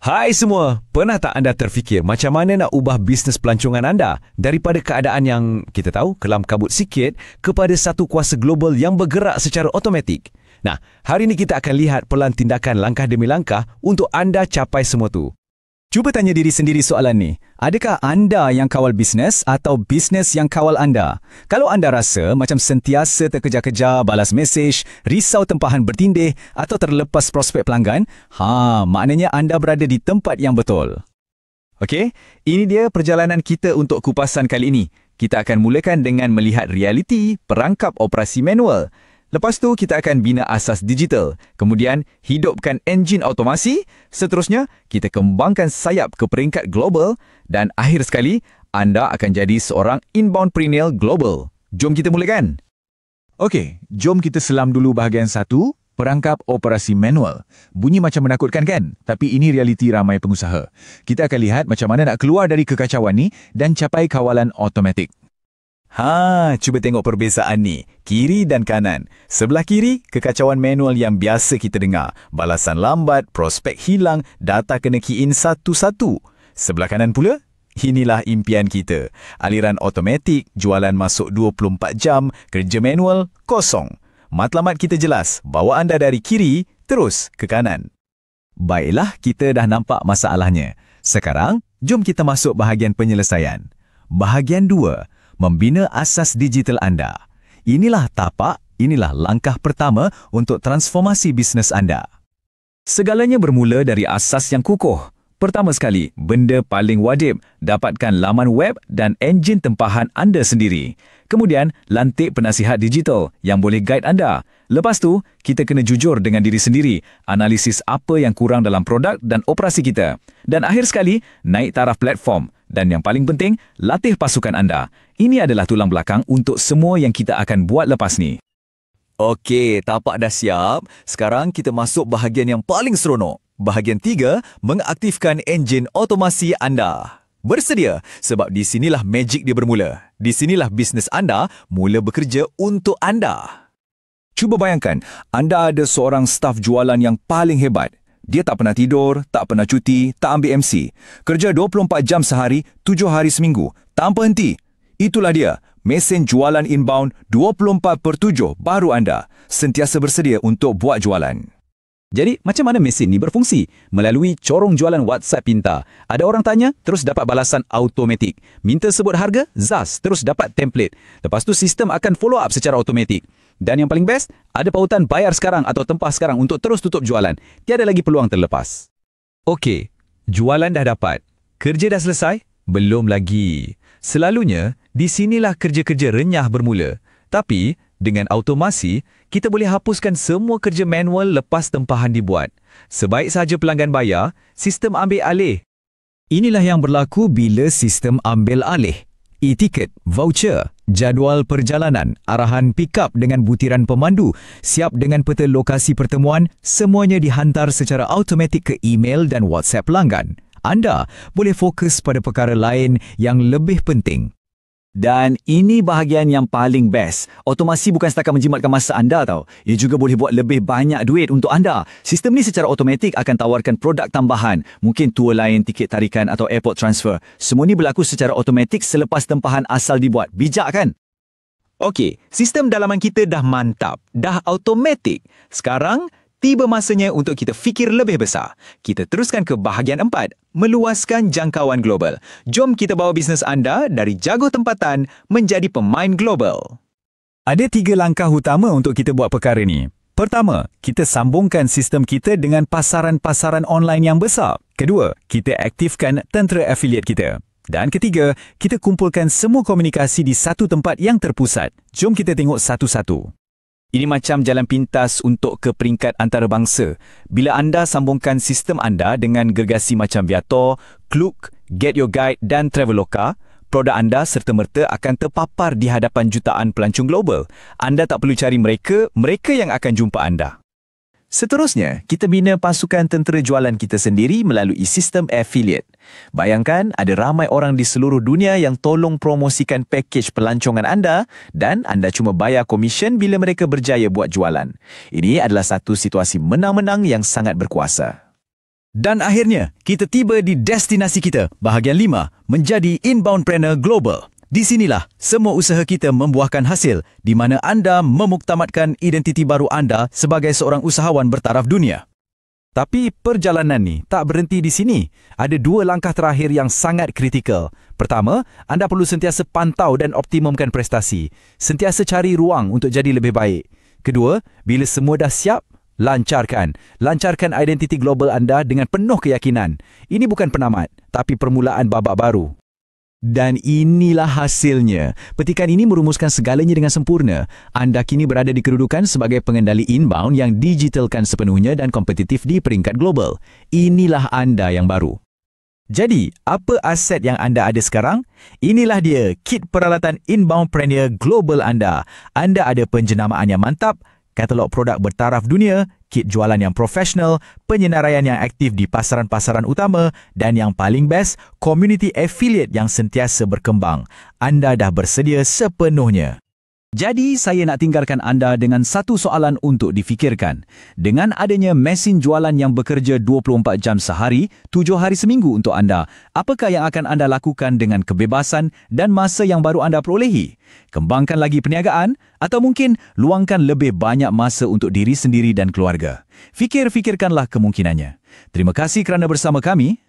Hai semua, pernah tak anda terfikir macam mana nak ubah bisnes pelancongan anda daripada keadaan yang kita tahu kelam kabut sikit kepada satu kuasa global yang bergerak secara automatik? Nah, hari ini kita akan lihat pelan tindakan langkah demi langkah untuk anda capai semua tu. Cuba tanya diri sendiri soalan ni. Adakah anda yang kawal bisnes atau bisnes yang kawal anda? Kalau anda rasa macam sentiasa terkejar-kejar, balas mesej, risau tempahan bertindih atau terlepas prospek pelanggan, maknanya anda berada di tempat yang betul. Okey, ini dia perjalanan kita untuk kupasan kali ini. Kita akan mulakan dengan melihat realiti perangkap operasi manual. Lepas tu, kita akan bina asas digital. Kemudian, hidupkan enjin automasi. Seterusnya, kita kembangkan sayap ke peringkat global. Dan akhir sekali, anda akan jadi seorang inboundpreneur global. Jom kita mulakan. Okey, jom kita selam dulu bahagian 1, perangkap operasi manual. Bunyi macam menakutkan kan? Tapi ini realiti ramai pengusaha. Kita akan lihat macam mana nak keluar dari kekacauan ni dan capai kawalan automatik. Cuba tengok perbezaan ni. Kiri dan kanan. Sebelah kiri, kekacauan manual yang biasa kita dengar. Balasan lambat, prospek hilang, data kena key in satu-satu. Sebelah kanan pula, inilah impian kita. Aliran automatik, jualan masuk 24 jam, kerja manual, kosong. Matlamat kita jelas, bawa anda dari kiri, terus ke kanan. Baiklah, kita dah nampak masalahnya. Sekarang, jom kita masuk bahagian penyelesaian. Bahagian 2. Membina asas digital anda. Inilah tapak, inilah langkah pertama untuk transformasi bisnes anda. Segalanya bermula dari asas yang kukuh. Pertama sekali, benda paling wajib, dapatkan laman web dan enjin tempahan anda sendiri. Kemudian, lantik penasihat digital yang boleh guide anda. Lepas tu, kita kena jujur dengan diri sendiri, analisis apa yang kurang dalam produk dan operasi kita. Dan akhir sekali, naik taraf platform. Dan yang paling penting, latih pasukan anda. Ini adalah tulang belakang untuk semua yang kita akan buat lepas ni. Okey, tapak dah siap. Sekarang kita masuk bahagian yang paling seronok. Bahagian 3, mengaktifkan enjin automasi anda. Bersedia, sebab di sinilah magic dia bermula. Di sinilah bisnes anda mula bekerja untuk anda. Cuba bayangkan, anda ada seorang staf jualan yang paling hebat. Dia tak pernah tidur, tak pernah cuti, tak ambil MC. Kerja 24 jam sehari, 7 hari seminggu, tanpa henti. Itulah dia, mesin jualan inbound 24/7 baru anda. Sentiasa bersedia untuk buat jualan. Jadi, macam mana mesin ni berfungsi? Melalui corong jualan WhatsApp pintar. Ada orang tanya, terus dapat balasan automatik. Minta sebut harga, zas, terus dapat template. Lepas tu, sistem akan follow up secara automatik. Dan yang paling best, ada pautan bayar sekarang atau tempah sekarang untuk terus tutup jualan. Tiada lagi peluang terlepas. Okey, jualan dah dapat. Kerja dah selesai? Belum lagi. Selalunya, di sinilah kerja-kerja renyah bermula. Tapi, dengan automasi, kita boleh hapuskan semua kerja manual lepas tempahan dibuat. Sebaik sahaja pelanggan bayar, sistem ambil alih. Inilah yang berlaku bila sistem ambil alih. E-tiket, voucher, jadual perjalanan, arahan pick-up dengan butiran pemandu, siap dengan peta lokasi pertemuan, semuanya dihantar secara automatik ke email dan WhatsApp pelanggan. Anda boleh fokus pada perkara lain yang lebih penting. Dan ini bahagian yang paling best. Otomasi bukan setakat menjimatkan masa anda tau. Ia juga boleh buat lebih banyak duit untuk anda. Sistem ni secara automatik akan tawarkan produk tambahan. Mungkin tour lain, tiket tarikan atau airport transfer. Semua ni berlaku secara automatik selepas tempahan asal dibuat. Bijak kan? Okey, sistem dalaman kita dah mantap. Dah automatik. Sekarang, tiba masanya untuk kita fikir lebih besar. Kita teruskan ke bahagian 4, meluaskan jangkauan global. Jom kita bawa bisnes anda dari jago tempatan menjadi pemain global. Ada 3 langkah utama untuk kita buat perkara ni. Pertama, kita sambungkan sistem kita dengan pasaran-pasaran online yang besar. Kedua, kita aktifkan tentera affiliate kita. Dan ketiga, kita kumpulkan semua komunikasi di satu tempat yang terpusat. Jom kita tengok satu-satu. Ini macam jalan pintas untuk ke peringkat antarabangsa. Bila anda sambungkan sistem anda dengan gergasi macam Viator, Klook, Get Your Guide dan Traveloka, produk anda serta-merta akan terpapar di hadapan jutaan pelancong global. Anda tak perlu cari mereka, mereka yang akan jumpa anda. Seterusnya, kita bina pasukan tentera jualan kita sendiri melalui sistem affiliate. Bayangkan ada ramai orang di seluruh dunia yang tolong promosikan pakej pelancongan anda dan anda cuma bayar komisen bila mereka berjaya buat jualan. Ini adalah satu situasi menang-menang yang sangat berkuasa. Dan akhirnya, kita tiba di destinasi kita, bahagian 5, menjadi Inboundpreneur Global. Di sinilah semua usaha kita membuahkan hasil di mana anda memuktamadkan identiti baru anda sebagai seorang usahawan bertaraf dunia. Tapi perjalanan ni tak berhenti di sini. Ada 2 langkah terakhir yang sangat kritikal. Pertama, anda perlu sentiasa pantau dan optimumkan prestasi. Sentiasa cari ruang untuk jadi lebih baik. Kedua, bila semua dah siap, lancarkan identiti global anda dengan penuh keyakinan. Ini bukan penamat, tapi permulaan babak baru. Dan inilah hasilnya. Petikan ini merumuskan segalanya dengan sempurna. Anda kini berada di kedudukan sebagai pengendali inbound yang digitalkan sepenuhnya dan kompetitif di peringkat global. Inilah anda yang baru. Jadi, apa aset yang anda ada sekarang? Inilah dia, kit peralatan Inboundpreneur Global anda. Anda ada penjenamaan yang mantap, katalog produk bertaraf dunia, kit jualan yang profesional, penyenaraian yang aktif di pasaran-pasaran utama dan yang paling best, community affiliate yang sentiasa berkembang. Anda dah bersedia sepenuhnya. Jadi, saya nak tinggalkan anda dengan satu soalan untuk difikirkan. Dengan adanya mesin jualan yang bekerja 24 jam sehari, 7 hari seminggu untuk anda, apakah yang akan anda lakukan dengan kebebasan dan masa yang baru anda perolehi? Kembangkan lagi perniagaan atau mungkin luangkan lebih banyak masa untuk diri sendiri dan keluarga? Fikirkanlah kemungkinannya. Terima kasih kerana bersama kami.